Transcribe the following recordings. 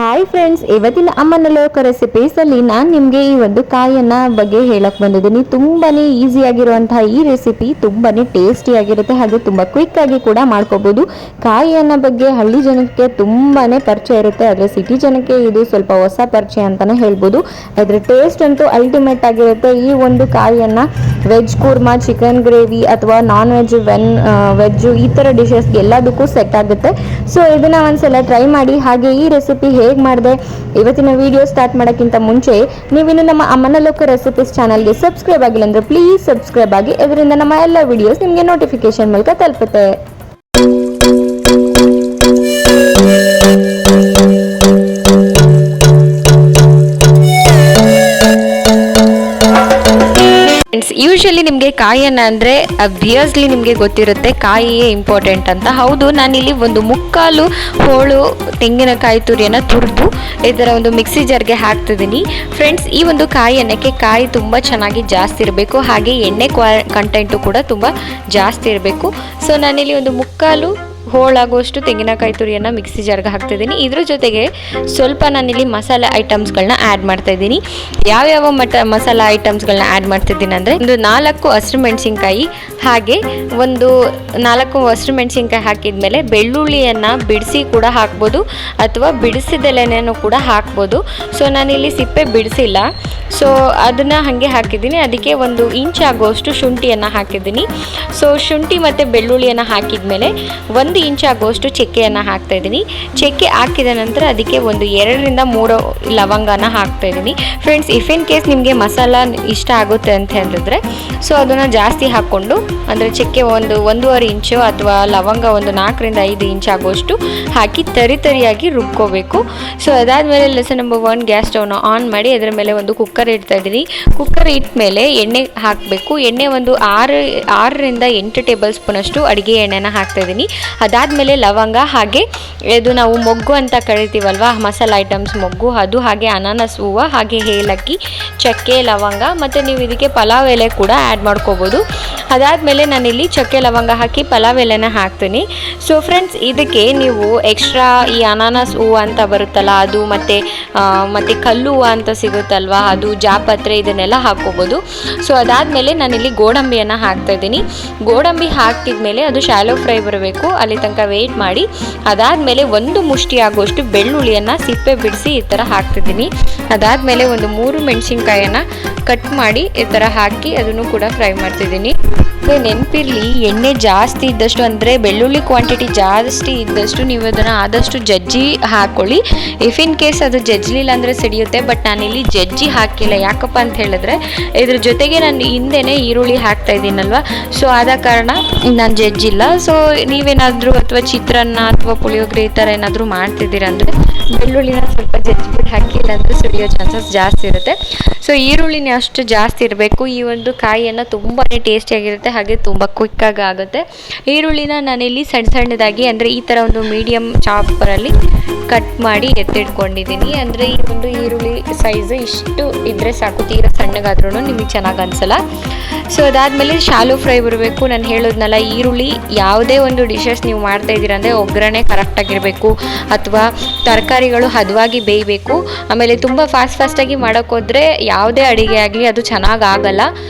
Hi friends, ಇವತ್ತಿನ ಅಮ್ಮನ ಲೋಕ ರೆಸಿಪೀಸಲ್ಲಿ ನಾನು ನಿಮಗೆ ಈ ಒಂದು ಕಾಯಿಯನ್ನ ಬಗ್ಗೆ ಹೇಳಕ್ ಬಂದಿದ್ದೀನಿ. ತುಂಬಾನೇ ಈಸಿ ಆಗಿರುವಂತಹ ಈ ರೆಸಿಪಿ ತುಂಬಾನೇ ಟೇಸ್ಟಿ ಆಗಿರುತ್ತೆ, ಹಾಗೆ ತುಂಬಾ ಕ್ವಿಕ್ ಆಗಿ ಕೂಡ ಮಾಡ್ಕೋಬಹುದು. ಕಾಯಿಯನ್ನ ಬಗ್ಗೆ ಹಳ್ಳಿ ಜನಕ್ಕೆ ತುಂಬಾನೇ ಪರಿಚಯ ಇರುತ್ತೆ, ಆದರೆ ಸಿಟಿ ಜನಕ್ಕೆ ಇದು ಸ್ವಲ್ಪ ಹೊಸ ಪರಿಚಯ ಅಂತಾನೆ ಹೇಳ್ಬೋದು. ಅದ್ರ ಟೇಸ್ಟ್ ಅಂತೂ ಅಲ್ಟಿಮೇಟ್ ಆಗಿರುತ್ತೆ. ಈ ಒಂದು ಕಾಯಿಯನ್ನ ವೆಜ್ ಕೂರ್ಮಾ, ಚಿಕನ್ ಗ್ರೇವಿ ಅಥವಾ ನಾನ್ ವೆಜ್, ವೆಜ್ ಈ ತರ ಡಿಶಸ್ ಎಲ್ಲದಕ್ಕೂ ಸೆಟ್ ಆಗುತ್ತೆ. ಸೊ ಇದನ್ನ ಒಂದ್ಸಲ ಟ್ರೈ ಮಾಡಿ. ಹಾಗೆ ಈ ರೆಸಿಪಿ ಹೇಗೆ ಮಾಡಿದೆ ಇವತ್ತಿನ ವಿಡಿಯೋ ಸ್ಟಾರ್ಟ್ ಮಾಡೋಕ್ಕಿಂತ ಮುಂಚೆ ನೀವಿನ್ನು ನಮ್ಮ ಅಮ್ಮನ ಲೋಕ ರೆಸಿಪೀಸ್ ಚಾನಲ್ಗೆ ಸಬ್ಸ್ಕ್ರೈಬ್ ಆಗಿಲ್ಲ ಅಂದ್ರೆ ಪ್ಲೀಸ್ ಸಬ್ಸ್ಕ್ರೈಬ್ ಆಗಿ. ಇದರಿಂದ ನಮ್ಮ ಎಲ್ಲ ವಿಡಿಯೋಸ್ ನಿಮಗೆ ನೋಟಿಫಿಕೇಶನ್ ಮೂಲಕ ತಲುಪುತ್ತೆ. ಯೂಶಲಿ ನಿಮಗೆ ಕಾಯಿಯನ್ನ ಅಂದರೆ ಅಬ್ವಿಯಸ್ಲಿ ನಿಮಗೆ ಗೊತ್ತಿರುತ್ತೆ ಕಾಯಿಯೇ ಇಂಪಾರ್ಟೆಂಟ್ ಅಂತ. ಹೌದು, ನಾನಿಲ್ಲಿ ಒಂದು ಮುಕ್ಕಾಲು ಹೋಳು ತೆಂಗಿನಕಾಯಿ ತುರಿಯನ್ನು ತುರಿದು ಇದರ ಒಂದು ಮಿಕ್ಸಿ ಜಾರ್ಗೆ ಹಾಕ್ತಿದ್ದೀನಿ. ಫ್ರೆಂಡ್ಸ್, ಈ ಒಂದು ಕಾಯಿ ಅನ್ನಕ್ಕೆ ಕಾಯಿ ತುಂಬ ಚೆನ್ನಾಗಿ ಜಾಸ್ತಿ ಇರಬೇಕು, ಹಾಗೆ ಎಣ್ಣೆ ಕಂಟೆಂಟು ಕೂಡ ತುಂಬ ಜಾಸ್ತಿ ಇರಬೇಕು. ಸೊ ನಾನಿಲ್ಲಿ ಒಂದು ಮುಕ್ಕಾಲು ಹೋಳಾಗುವಷ್ಟು ತೆಂಗಿನಕಾಯಿ ತುರಿಯನ್ನು ಮಿಕ್ಸಿ ಜಾರ್ಗೆ ಹಾಕ್ತಿದ್ದೀನಿ. ಇದ್ರ ಜೊತೆಗೆ ಸ್ವಲ್ಪ ನಾನಿಲ್ಲಿ ಮಸಾಲೆ ಐಟಮ್ಸ್ಗಳನ್ನ ಆ್ಯಡ್ ಮಾಡ್ತಾಯಿದ್ದೀನಿ. ಯಾವ್ಯಾವ ಮಸಾಲೆ ಐಟಮ್ಸ್ಗಳನ್ನ ಆ್ಯಡ್ ಮಾಡ್ತಿದ್ದೀನಿ ಅಂದರೆ ಒಂದು 4 ಹಸಿರು ಮೆಣಸಿನ್ಕಾಯಿ, ಹಾಗೆ ಒಂದು 4 ಹಸಿರು ಮೆಣಸಿನ್ಕಾಯಿ ಹಾಕಿದ್ಮೇಲೆ ಬೆಳ್ಳುಳ್ಳಿಯನ್ನು ಬಿಡಿಸಿ ಕೂಡ ಹಾಕ್ಬೋದು ಅಥವಾ ಬಿಡಿಸಿದೆಲೆನೂ ಕೂಡ ಹಾಕ್ಬೋದು. ಸೊ ನಾನಿಲ್ಲಿ ಸಿಪ್ಪೆ ಬಿಡಿಸಿಲ್ಲ, ಸೊ ಅದನ್ನು ಹಾಗೆ ಹಾಕಿದ್ದೀನಿ. ಅದಕ್ಕೆ 1 ಇಂಚ್ ಆಗುವಷ್ಟು ಶುಂಠಿಯನ್ನು ಹಾಕಿದ್ದೀನಿ. ಸೊ ಶುಂಠಿ ಮತ್ತು ಬೆಳ್ಳುಳ್ಳಿಯನ್ನು ಹಾಕಿದ್ಮೇಲೆ 1 ಇಂಚ್ ಆಗುವಷ್ಟು ಚಕ್ಕೆಯನ್ನು ಹಾಕ್ತಾಯಿದ್ದೀನಿ. ಚಕ್ಕೆ ಹಾಕಿದ ನಂತರ ಅದಕ್ಕೆ 2 ರಿಂದ 3 ಲವಂಗನ ಹಾಕ್ತಾಯಿದ್ದೀನಿ. ಫ್ರೆಂಡ್ಸ್, ಇಫ್ ಇನ್ ಕೇಸ್ ನಿಮಗೆ ಮಸಾಲ ಇಷ್ಟ ಆಗುತ್ತೆ ಅಂತ ಹೇಳಿದ್ರೆ ಸೊ ಅದನ್ನು ಜಾಸ್ತಿ ಹಾಕ್ಕೊಂಡು, ಅಂದರೆ ಚಕ್ಕೆ 1.5 ಇಂಚು ಅಥವಾ ಲವಂಗ 4 ರಿಂದ 5 ಇಂಚ್ ಆಗುವಷ್ಟು ಹಾಕಿ ತರಿಯಾಗಿ ರುಬ್ಕೋಬೇಕು. ಸೊ ಅದಾದಮೇಲೆ ಲೆಸನ್ ನಂಬರ್ 1, ಗ್ಯಾಸ್ ಸ್ಟವ್ನ ಆನ್ ಮಾಡಿ ಅದರ ಮೇಲೆ ಒಂದು ಕುಕ್ಕರ್ ಇಡ್ತಾ ಇದ್ದೀನಿ. ಕುಕ್ಕರ್ ಇಟ್ಟ ಮೇಲೆ ಎಣ್ಣೆ ಹಾಕಬೇಕು. ಎಣ್ಣೆ 6 ರಿಂದ 8 ಟೇಬಲ್ ಸ್ಪೂನ್ ಅಷ್ಟು ಅಡುಗೆ ಎಣ್ಣೆನ ಹಾಕ್ತಾಯಿದ್ದೀನಿ. ಅದಾದಮೇಲೆ ಲವಂಗ, ಹಾಗೆ ಇದು ನಾವು ಮೊಗ್ಗು ಅಂತ ಕರಿತೀವಲ್ವ ಮಸಾಲೆ ಐಟಮ್ಸ್ ಮೊಗ್ಗು, ಅದು ಹಾಗೆ ಅನಾನಸ್ ಹೂವು, ಹಾಗೆ ಏಲಕ್ಕಿ, ಚಕ್ಕೆ, ಲವಂಗ, ಮತ್ತು ನೀವು ಇದಕ್ಕೆ ಪಲಾವ್ ಎಲೆ ಕೂಡ ಆ್ಯಡ್ ಮಾಡ್ಕೋಬೋದು. ಅದಾದಮೇಲೆ ನಾನಿಲ್ಲಿ ಚಕ್ಕೆ ಲವಂಗ ಹಾಕಿ ಪಲಾವ್ ಎಲೆನ ಹಾಕ್ತೀನಿ. ಸೊ ಫ್ರೆಂಡ್ಸ್, ಇದಕ್ಕೆ ನೀವು ಎಕ್ಸ್ಟ್ರಾ ಈ ಅನಾನಸ್ ಹೂವು ಅಂತ ಬರುತ್ತಲ್ಲ ಅದು, ಮತ್ತು ಕಲ್ಲು ಹೂವು ಅಂತ ಸಿಗುತ್ತಲ್ವ ಅದು, ಜಾಪತ್ರೆ, ಇದನ್ನೆಲ್ಲ ಹಾಕ್ಕೋಬೋದು. ಸೊ ಅದಾದಮೇಲೆ ನಾನಿಲ್ಲಿ ಗೋಡಂಬಿಯನ್ನು ಹಾಕ್ತಾಯಿದ್ದೀನಿ. ಗೋಡಂಬಿ ಹಾಕಿದ್ಮೇಲೆ ಅದು ಶಾಲೋ ಫ್ರೈ ಬರಬೇಕು, ಅಲ್ಲಿ ತನಕ ವೆಯ್ಟ್ ಮಾಡಿ. ಅದಾದಮೇಲೆ 1 ಮುಷ್ಟಿ ಆಗುವಷ್ಟು ಬೆಳ್ಳುಳ್ಳಿಯನ್ನು ಸಿಪ್ಪೆ ಬಿಡಿಸಿ ಈ ಥರ ಹಾಕ್ತಿದ್ದೀನಿ. ಅದಾದಮೇಲೆ 3 ಮೆಣಸಿನ್ಕಾಯನ್ನು ಕಟ್ ಮಾಡಿ ಈ ಥರ ಹಾಕಿ ಅದನ್ನು ಕೂಡ ಫ್ರೈ ಮಾಡ್ತಿದ್ದೀನಿ. ನೆನಪಿರಲಿ, ಎಣ್ಣೆ ಜಾಸ್ತಿ ಇದ್ದಷ್ಟು, ಅಂದರೆ ಬೆಳ್ಳುಳ್ಳಿ ಕ್ವಾಂಟಿಟಿ ಜಾಸ್ತಿ ಇದ್ದಷ್ಟು ನೀವು ಅದನ್ನು ಆದಷ್ಟು ಜಜ್ಜಿ ಹಾಕ್ಕೊಳ್ಳಿ. ಇಫ್ ಇನ್ ಕೇಸ್ ಅದು ಜಜ್ಲಿಲ್ಲ ಅಂದರೆ ಸಿಡಿಯುತ್ತೆ. ಬಟ್ ನಾನಿಲ್ಲಿ ಜಜ್ಜಿ ಹಾಕಿಲ್ಲ. ಯಾಕಪ್ಪ ಅಂತ ಹೇಳಿದ್ರೆ ಇದ್ರ ಜೊತೆಗೆ ನಾನು ಹಿಂದೆನೇ ಈರುಳ್ಳಿ ಹಾಕ್ತಾ ಇದ್ದೀನಲ್ವ, ಸೊ ಆದ ಕಾರಣ ನಾನು ಜಜ್ಜಿಲ್ಲ. ಸೊ ನೀವೇನಾದರೂ ಅಥವಾ ಚಿತ್ರಾನ್ನ ಅಥವಾ ಪುಳಿಯೋಗರೆ ಈ ಥರ ಏನಾದರೂ ಮಾಡ್ತಿದ್ದೀರ ಅಂದರೆ ಬೆಳ್ಳುಳ್ಳಿನ ಸ್ವಲ್ಪ ಜಜ್ಜಿಬಿಟ್ಟು ಹಾಕಿಲ್ಲ ಅಂದರೆ ಸಿಡಿಯೋ ಚಾನ್ಸಸ್ ಜಾಸ್ತಿ ಇರುತ್ತೆ. ಸೊ ಈರುಳ್ಳಿನ ಅಷ್ಟು ಜಾಸ್ತಿ ಇರಬೇಕು. ಈ ಒಂದು ಕಾಯಿಯನ್ನು ತುಂಬಾ ಟೇಸ್ಟಿಯಾಗಿರುತ್ತೆ, ಹಾಗೆ ತುಂಬ ಕ್ವಿಕ್ಕಾಗಿ ಆಗುತ್ತೆ. ಈರುಳ್ಳಿನ ನಾನಿಲ್ಲಿ ಸಣ್ಣದಾಗಿ, ಅಂದರೆ ಈ ಥರ ಒಂದು ಮೀಡಿಯಮ್ ಚಾಪರಲ್ಲಿ ಕಟ್ ಮಾಡಿ ಎತ್ತಿಟ್ಕೊಂಡಿದ್ದೀನಿ. ಅಂದರೆ ಈ ಒಂದು ಈರುಳ್ಳಿ ಸೈಜ್ ಇಷ್ಟು ಇದ್ದರೆ ಸಾಕು, ತೀರ ಸಣ್ಣಗಾದ್ರೂ ನಿಮಗೆ ಚೆನ್ನಾಗಿ ಅನಿಸಲ್ಲ. ಸೊ ಅದಾದಮೇಲೆ ಶಾಲೋ ಫ್ರೈ ಬರಬೇಕು. ನಾನು ಹೇಳೋದ್ನಲ್ಲ, ಈರುಳ್ಳಿ ಯಾವುದೇ ಒಂದು ಡಿಶಸ್ ನೀವು ಮಾಡ್ತಾ ಇದ್ದೀರ ಅಂದರೆ ಒಗ್ಗರಣೆ ಕರೆಕ್ಟಾಗಿರಬೇಕು, ಅಥವಾ ತರಕಾರಿಗಳು ಹದವಾಗಿ ಬೇಯಬೇಕು. ಆಮೇಲೆ ತುಂಬ ಫಾಸ್ಟಾಗಿ ಮಾಡೋಕ್ಕೋದ್ರೆ ಯಾವುದೇ ಅಡುಗೆ ಆಗಲಿ ಅದು ಚೆನ್ನಾಗಿ ಆಗಲ್ಲ.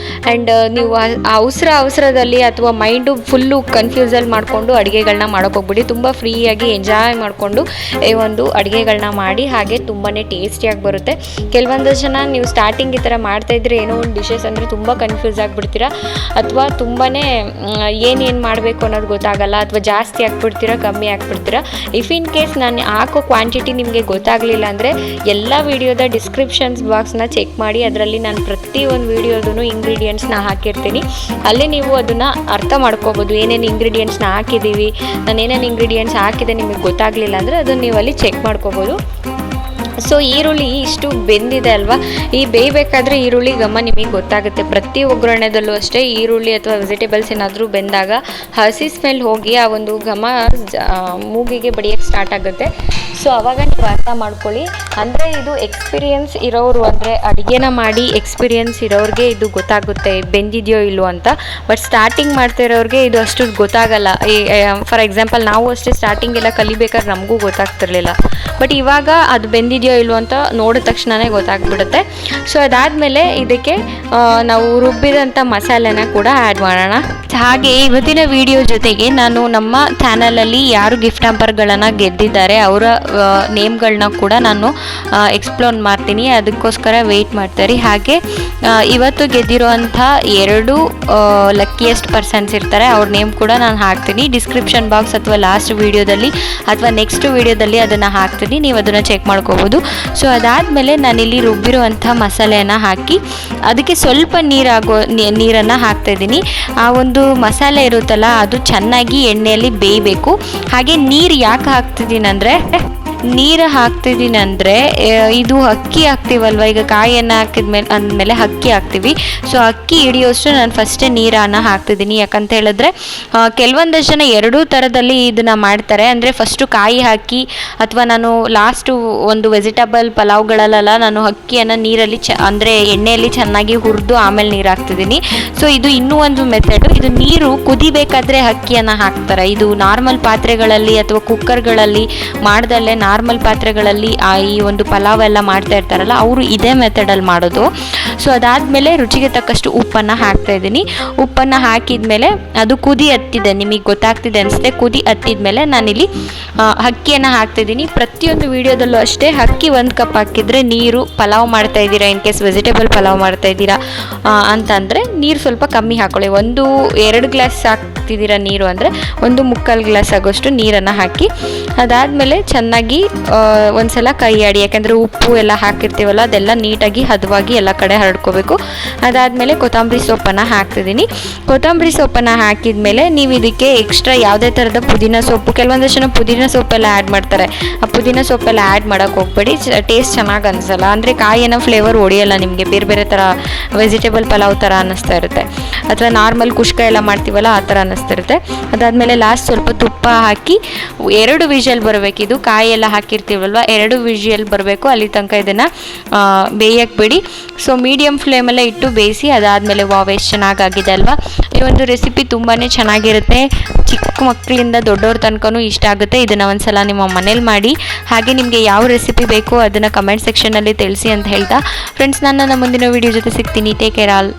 ಆ್ಯಂಡ್ ನೀವು ಅವಸರದಲ್ಲಿ ಅಥವಾ ಮೈಂಡು ಫುಲ್ಲು ಕನ್ಫ್ಯೂಸಲ್ಲಿ ಮಾಡಿಕೊಂಡು ಅಡುಗೆಗಳನ್ನ ಮಾಡೋಕ್ಕೋಗ್ಬಿಡಿ. ತುಂಬ ಫ್ರೀಯಾಗಿ ಎಂಜಾಯ್ ಮಾಡಿಕೊಂಡು ಈ ಒಂದು ಅಡುಗೆಗಳನ್ನ ಮಾಡಿ, ಹಾಗೆ ತುಂಬಾ ಟೇಸ್ಟಿಯಾಗಿ ಬರುತ್ತೆ. ಕೆಲವೊಂದಷ್ಟು ಜನ ನೀವು ಸ್ಟಾರ್ಟಿಂಗ್ ಈ ಥರ ಮಾಡ್ತಾಯಿದ್ರೆ ಏನೋ ಒಂದು ಡಿಶಸ್ ಅಂದರೆ ತುಂಬ ಕನ್ಫ್ಯೂಸ್ ಆಗಿಬಿಡ್ತೀರಾ, ಅಥವಾ ತುಂಬಾ ಏನೇನು ಮಾಡಬೇಕು ಅನ್ನೋದು ಗೊತ್ತಾಗಲ್ಲ, ಅಥವಾ ಜಾಸ್ತಿ ಹಾಕ್ಬಿಡ್ತೀರಾ, ಕಮ್ಮಿ ಹಾಕ್ಬಿಡ್ತೀರಾ. ಇಫ್ ಇನ್ ಕೇಸ್ ನಾನು ಹಾಕೋ ಕ್ವಾಂಟಿಟಿ ನಿಮಗೆ ಗೊತ್ತಾಗಲಿಲ್ಲ ಅಂದರೆ ಎಲ್ಲ ವಿಡಿಯೋದ ಡಿಸ್ಕ್ರಿಪ್ಷನ್ಸ್ ಬಾಕ್ಸ್ನ ಚೆಕ್ ಮಾಡಿ. ಅದರಲ್ಲಿ ನಾನು ಪ್ರತಿಯೊಂದು ವಿಡಿಯೋದೂ ಇಂಗ್ರೀಡಿಯೆಂಟ್ಸ್ನ ಹಾಕಿರ್ತೀನಿ. ಅಲ್ಲಿ ನೀವು ಅದನ್ನು ಅರ್ಥ ಮಾಡ್ಕೋಬೋದು, ಏನೇನು ಇಂಗ್ರೀಡಿಯೆಂಟ್ಸ್ನ ಹಾಕಿದ್ದೀವಿ, ನಾನು ಏನೇನು ಇಂಗ್ರೀಡಿಯೆಂಟ್ಸ್ ಹಾಕಿದೆ ನಿಮಗೆ ಗೊತ್ತಾಗಲಿಲ್ಲ ಅಂದರೆ ಅದನ್ನು ನೀವು ಅಲ್ಲಿ ಚೆಕ್ ಮಾಡ್ಕೋಬೋದು. ಸೊ ಈರುಳ್ಳಿ ಇಷ್ಟು ಬೆಂದಿದೆ ಅಲ್ವಾ, ಈ ಬೇಯಬೇಕಾದ್ರೆ ಈರುಳ್ಳಿ ಘಮ ನಿಮಗೆ ಗೊತ್ತಾಗುತ್ತೆ. ಪ್ರತಿ ಒಗ್ಗರಣೆದಲ್ಲೂ ಅಷ್ಟೇ ಈರುಳ್ಳಿ ಅಥವಾ ವೆಜಿಟೇಬಲ್ಸ್ ಏನಾದರೂ ಬೆಂದಾಗ ಹಸಿ ಸ್ಮೆಲ್ ಹೋಗಿ ಆ ಒಂದು ಘಮ ಮೂಗಿಗೆ ಬಡಿಯೋಕ್ಕೆ ಸ್ಟಾರ್ಟ್ ಆಗುತ್ತೆ. ಸೊ ಆವಾಗ ನೀವು ಅರ್ಥ ಮಾಡ್ಕೊಳ್ಳಿ ಅಂದರೆ ಇದು ಎಕ್ಸ್ಪೀರಿಯನ್ಸ್ ಇರೋರು, ಅಂದರೆ ಅಡುಗೆನ ಮಾಡಿ ಎಕ್ಸ್ಪೀರಿಯನ್ಸ್ ಇರೋರಿಗೆ ಇದು ಗೊತ್ತಾಗುತ್ತೆ ಬೆಂದಿದೆಯೋ ಇಲ್ಲೋ ಅಂತ. ಬಟ್ ಸ್ಟಾರ್ಟಿಂಗ್ ಮಾಡ್ತಿರೋರಿಗೆ ಇದು ಅಷ್ಟು ಗೊತ್ತಾಗಲ್ಲ. ಫಾರ್ ಎಕ್ಸಾಂಪಲ್ ನಾವು ಅಷ್ಟೇ ಸ್ಟಾರ್ಟಿಂಗ್ ಎಲ್ಲ ಕಲಿಬೇಕಾದ್ರೆ ನಮಗೂ ಗೊತ್ತಾಗ್ತಿರ್ಲಿಲ್ಲ. ಬಟ್ ಇವಾಗ ಅದು ಬೆಂದಿದೆಯೋ ಇಲ್ವೋ ಅಂತ ನೋಡಿದ ತಕ್ಷಣವೇ ಗೊತ್ತಾಗ್ಬಿಡುತ್ತೆ. ಸೊ ಅದಾದಮೇಲೆ ಇದಕ್ಕೆ ನಾವು ರುಬ್ಬಿದಂಥ ಮಸಾಲೆನ ಕೂಡ ಆ್ಯಡ್ ಮಾಡೋಣ. ಹಾಗೆ ಇವತ್ತಿನ ವಿಡಿಯೋ ಜೊತೆಗೆ ನಾನು ನಮ್ಮ ಚಾನಲಲ್ಲಿ ಯಾರು ಗಿಫ್ಟ್ ಹ್ಯಾಂಪರ್ಗಳನ್ನು ಗೆದ್ದಿದ್ದಾರೆ ಅವರ ನೇಮ್ಗಳನ್ನ ಕೂಡ ನಾನು ಎಕ್ಸ್ಪ್ಲೋರ್ ಮಾಡ್ತೀನಿ. ಅದಕ್ಕೋಸ್ಕರ ವೆಯ್ಟ್ ಮಾಡ್ತಾರೆ. ಹಾಗೆ ಇವತ್ತು ಗೆದ್ದಿರುವಂಥ 2 ಲಕ್ಕಿಯೆಸ್ಟ್ ಪರ್ಸನ್ಸ್ ಇರ್ತಾರೆ, ಅವ್ರ ನೇಮ್ ಕೂಡ ನಾನು ಹಾಕ್ತೀನಿ ಡಿಸ್ಕ್ರಿಪ್ಷನ್ ಬಾಕ್ಸ್ ಅಥವಾ ಲಾಸ್ಟ್ ವೀಡಿಯೋದಲ್ಲಿ ಅಥವಾ ನೆಕ್ಸ್ಟ್ ವೀಡಿಯೋದಲ್ಲಿ ಅದನ್ನು ಹಾಕ್ತೀನಿ, ನೀವು ಅದನ್ನು ಚೆಕ್ ಮಾಡ್ಕೋಬೋದು. ಸೊ ಅದಾದಮೇಲೆ ನಾನಿಲ್ಲಿ ರುಬ್ಬಿರುವಂಥ ಮಸಾಲೆಯನ್ನು ಹಾಕಿ ಅದಕ್ಕೆ ಸ್ವಲ್ಪ ನೀರನ್ನು ಹಾಕ್ತಾಯಿದ್ದೀನಿ. ಆ ಒಂದು ಮಸಾಲೆ ಇರುತ್ತಲ್ಲ ಅದು ಚೆನ್ನಾಗಿ ಎಣ್ಣೆಯಲ್ಲಿ ಬೇಯಬೇಕು. ಹಾಗೆ ನೀರು ಯಾಕೆ ಹಾಕ್ತಿದ್ದೀನಿ ಅಂದರೆ ಇದು ಅಕ್ಕಿ ಹಾಕ್ತೀವಲ್ವ, ಈಗ ಕಾಯಿಯನ್ನು ಹಾಕಿದ್ಮೇಲೆ ಅಂದಮೇಲೆ ಅಕ್ಕಿ ಹಾಕ್ತೀವಿ. ಸೊ ಅಕ್ಕಿ ಹಿಡಿಯೋಷ್ಟು ನಾನು ಫಸ್ಟೇ ನೀರನ್ನು ಹಾಕ್ತಿದ್ದೀನಿ. ಯಾಕಂತ ಹೇಳಿದ್ರೆ ಕೆಲವೊಂದಷ್ಟು ಜನ 2 ಥರದಲ್ಲಿ ಇದನ್ನು ಮಾಡ್ತಾರೆ. ಅಂದರೆ ಫಸ್ಟು ಕಾಯಿ ಹಾಕಿ ಅಥವಾ ನಾನು ಲಾಸ್ಟು ಒಂದು ವೆಜಿಟಬಲ್ ಪಲಾವ್ಗಳಲ್ಲೆಲ್ಲ ನಾನು ಅಕ್ಕಿಯನ್ನು ನೀರಲ್ಲಿ ಅಂದರೆ ಎಣ್ಣೆಯಲ್ಲಿ ಚೆನ್ನಾಗಿ ಹುರಿದು ಆಮೇಲೆ ನೀರು ಹಾಕ್ತಿದ್ದೀನಿ. ಸೊ ಇದು ಇನ್ನೂ ಒಂದು ಮೆಥಡು. ಇದು ನೀರು ಕುದಿಬೇಕಾದ್ರೆ ಅಕ್ಕಿಯನ್ನು ಹಾಕ್ತಾರೆ. ಇದು ನಾರ್ಮಲ್ ಪಾತ್ರೆಗಳಲ್ಲಿ ಅಥವಾ ಕುಕ್ಕರ್ಗಳಲ್ಲಿ ಮಾಡ್ದಲ್ಲೇ ನಾರ್ಮಲ್ ಪಾತ್ರೆಗಳಲ್ಲಿ ಈ ಒಂದು ಪಲಾವ್ ಎಲ್ಲ ಮಾಡ್ತಾ ಇರ್ತಾರಲ್ಲ ಅವರು ಇದೇ ಮೆಥಡಲ್ಲಿ ಮಾಡೋದು. ಸೊ ಅದಾದಮೇಲೆ ರುಚಿಗೆ ತಕ್ಕಷ್ಟು ಉಪ್ಪನ್ನು ಹಾಕ್ತಾಯಿದ್ದೀನಿ. ಉಪ್ಪನ್ನು ಹಾಕಿದ್ಮೇಲೆ ಅದು ಕುದಿ ಹತ್ತಿದೆ, ನಿಮಗೆ ಗೊತ್ತಾಗ್ತಿದೆ ಅನಿಸುತ್ತೆ. ಕುದಿ ಹತ್ತಿದ್ಮೇಲೆ ನಾನಿಲ್ಲಿ ಅಕ್ಕಿಯನ್ನು ಹಾಕ್ತಾಯಿದ್ದೀನಿ. ಪ್ರತಿಯೊಂದು ವೀಡಿಯೋದಲ್ಲೂ ಅಷ್ಟೇ ಅಕ್ಕಿ 1 ಕಪ್ ಹಾಕಿದರೆ ನೀರು ಪಲಾವ್ ಮಾಡ್ತಾಯಿದ್ದೀರಾ, ಇನ್ ಕೇಸ್ ವೆಜಿಟೇಬಲ್ ಪಲಾವ್ ಮಾಡ್ತಾಯಿದ್ದೀರಾ ಅಂತಂದರೆ ನೀರು ಸ್ವಲ್ಪ ಕಮ್ಮಿ ಹಾಕೊಳ್ಳಿ. 1-2 ಗ್ಲಾಸ್ ಹಾಕ್ತಿದ್ದೀರಾ ನೀರು ಅಂದರೆ 1 ಗ್ಲಾಸ್ ಆಗೋಷ್ಟು ನೀರನ್ನು ಹಾಕಿ ಅದಾದಮೇಲೆ ಚೆನ್ನಾಗಿ ಒಂದ್ಸಲ ಕೈ ಆಡಿ. ಯಾಕೆಂದರೆ ಉಪ್ಪು ಎಲ್ಲ ಹಾಕಿರ್ತೀವಲ್ಲ ಅದೆಲ್ಲ ನೀಟಾಗಿ ಹದವಾಗಿ ಎಲ್ಲ ಕಡೆ ಹರಡ್ಕೋಬೇಕು. ಅದಾದಮೇಲೆ ಕೊತ್ತಂಬರಿ ಸೊಪ್ಪನ್ನು ಹಾಕ್ತಿದ್ದೀನಿ. ಕೊತ್ತಂಬರಿ ಸೊಪ್ಪನ್ನು ಹಾಕಿದ ಮೇಲೆ ನೀವು ಇದಕ್ಕೆ ಎಕ್ಸ್ಟ್ರಾ ಯಾವುದೇ ಥರದ ಪುದೀನ ಸೊಪ್ಪು, ಕೆಲವೊಂದಷ್ಟು ಜನ ಪುದೀನ ಸೊಪ್ಪೆಲ್ಲ ಆ್ಯಡ್ ಮಾಡ್ತಾರೆ. ಆ ಪುದೀನ ಸೊಪ್ಪೆಲ್ಲ ಆ್ಯಡ್ ಮಾಡೋಕ್ಕೆ ಹೋಗ್ಬೇಡಿ, ಟೇಸ್ಟ್ ಚೆನ್ನಾಗಿ ಅನಿಸಲ್ಲ. ಅಂದರೆ ಕಾಯಿನ ಫ್ಲೇವರ್ ಹೊಡೆಯಲ್ಲ ನಿಮಗೆ, ಬೇರೆ ಥರ ವೆಜಿಟೇಬಲ್ ಪಲಾವ್ ಥರ ಅನ್ನಿಸ್ತಾ ಇರುತ್ತೆ, ಅಥವಾ ನಾರ್ಮಲ್ ಕುಷ್ಕ ಎಲ್ಲ ಮಾಡ್ತೀವಲ್ಲ ಆ ಥರ ಅನ್ನಿಸ್ತಿರುತ್ತೆ. ಅದಾದಮೇಲೆ ಲಾಸ್ಟ್ ಸ್ವಲ್ಪ ತುಪ್ಪ ಹಾಕಿ 2 ವಿಷಲ್ ಬರಬೇಕು. ಇದು ಕಾಯಿ ಎಲ್ಲ ಹಾಕಿರ್ತೀವಲ್ವ 2 ವಿಷಲ್ ಬರಬೇಕು, ಅಲ್ಲಿ ತನಕ ಇದನ್ನು ಬೇಯಕ್ಕೆ ಬಿಡಿ. ಸೊ ಮೀಡಿಯಮ್ ಫ್ಲೇಮಲ್ಲೇ ಇಟ್ಟು ಬೇಯಿಸಿ. ಅದಾದಮೇಲೆ ವಾವ್ ಎಷ್ಟು ಚೆನ್ನಾಗಾಗಿದೆ ಅಲ್ವಾ. ಈ ಒಂದು ರೆಸಿಪಿ ತುಂಬಾ ಚೆನ್ನಾಗಿರುತ್ತೆ, ಚಿಕ್ಕ ಮಕ್ಕಳಿಂದ ದೊಡ್ಡವ್ರ ತನಕನೂ ಇಷ್ಟ ಆಗುತ್ತೆ. ಇದನ್ನು ಒಂದ್ಸಲ ನಿಮ್ಮ ಮನೇಲಿ ಮಾಡಿ. ಹಾಗೆ ನಿಮಗೆ ಯಾವ ರೆಸಿಪಿ ಬೇಕೋ ಅದನ್ನು ಕಮೆಂಟ್ ಸೆಕ್ಷನಲ್ಲಿ ತಿಳಿಸಿ ಅಂತ ಹೇಳ್ತಾ ಫ್ರೆಂಡ್ಸ್, ನಾನು ನನ್ನ ಮುಂದಿನ ವೀಡಿಯೋ ಜೊತೆ ಸಿಗ್ತೀನಿ. Take care all.